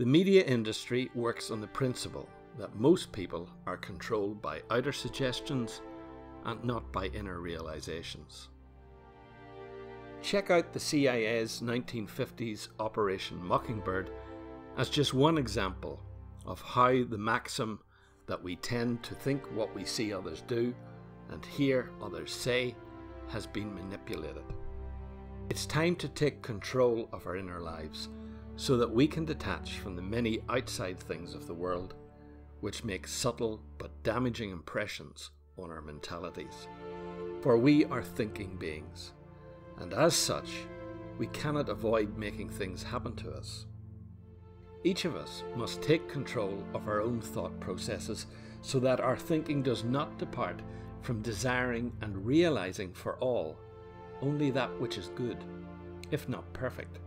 The media industry works on the principle that most people are controlled by outer suggestions and not by inner realizations. Check out the CIA's 1950s Operation Mockingbird as just one example of how the maxim that we tend to think what we see others do and hear others say has been manipulated. It's time to take control of our inner lives so that we can detach from the many outside things of the world which make subtle but damaging impressions on our mentalities. For we are thinking beings, and as such, we cannot avoid making things happen to us. Each of us must take control of our own thought processes so that our thinking does not depart from desiring and realizing for all only that which is good, if not perfect.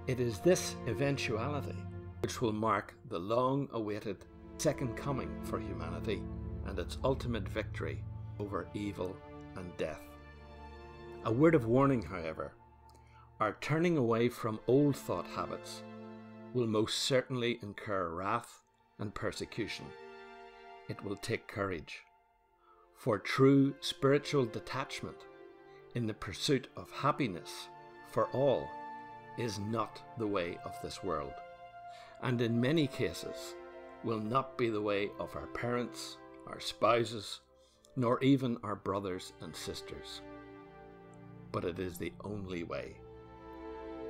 It is this eventuality which will mark the long-awaited second coming for humanity and its ultimate victory over evil and death. A word of warning, however, our turning away from old thought habits will most certainly incur wrath and persecution. It will take courage, for true spiritual detachment in the pursuit of happiness for all is not the way of this world, and in many cases will not be the way of our parents, our spouses, nor even our brothers and sisters. But it is the only way.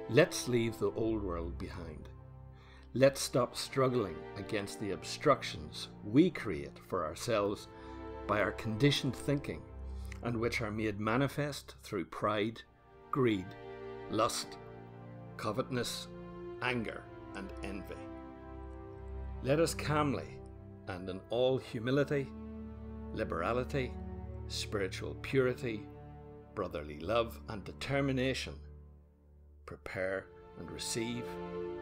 Let's leave the old world behind. Let's stop struggling against the obstructions we create for ourselves by our conditioned thinking, and which are made manifest through pride, greed, lust, covetousness, anger, and envy. Let us calmly and in all humility, liberality, spiritual purity, brotherly love, and determination prepare and receive,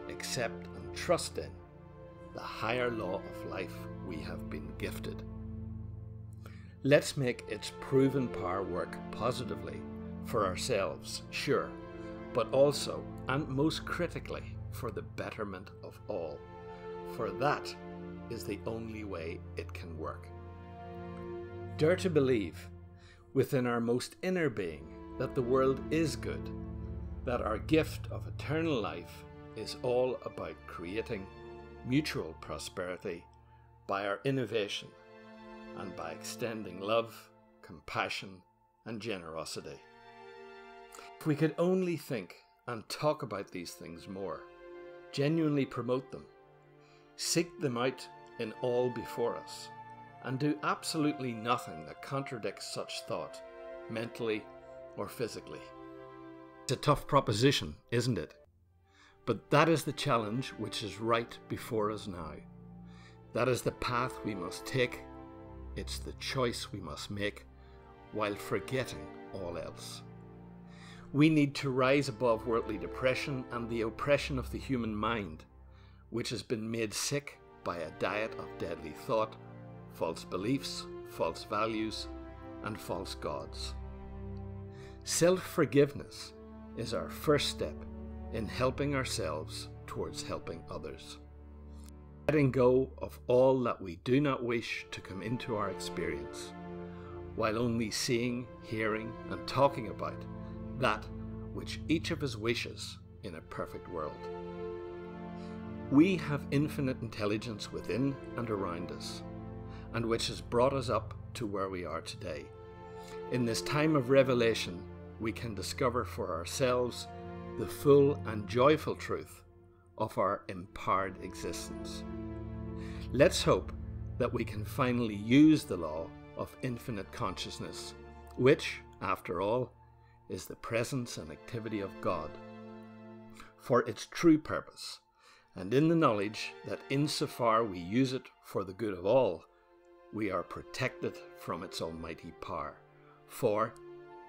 accept and trust in the higher law of life we have been gifted. Let's make its proven power work positively for ourselves, sure, but also and most critically for the betterment of all, for that is the only way it can work. Dare to believe within our most inner being that the world is good, that our gift of eternal life is all about creating mutual prosperity by our innovation and by extending love, compassion, and generosity. If we could only think and talk about these things more, genuinely promote them, seek them out in all before us, and do absolutely nothing that contradicts such thought, mentally or physically. It's a tough proposition, isn't it? But that is the challenge which is right before us now. That is the path we must take. It's the choice we must make while forgetting all else. We need to rise above worldly depression and the oppression of the human mind, which has been made sick by a diet of deadly thought, false beliefs, false values, and false gods. Self-forgiveness is our first step in helping ourselves towards helping others. Letting go of all that we do not wish to come into our experience, while only seeing, hearing, and talking about that which each of us wishes in a perfect world. We have infinite intelligence within and around us, and which has brought us up to where we are today. In this time of revelation, we can discover for ourselves the full and joyful truth of our empowered existence. Let's hope that we can finally use the law of infinite consciousness, which, after all, is the presence and activity of God, for its true purpose, and in the knowledge that insofar we use it for the good of all, we are protected from its almighty power. For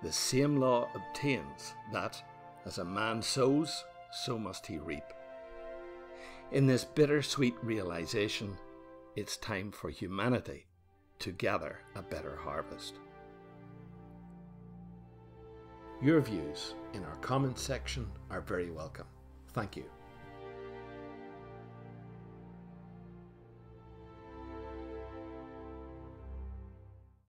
the same law obtains that, as a man sows, so must he reap. In this bittersweet realization, it's time for humanity to gather a better harvest. Your views in our comments section are very welcome. Thank you.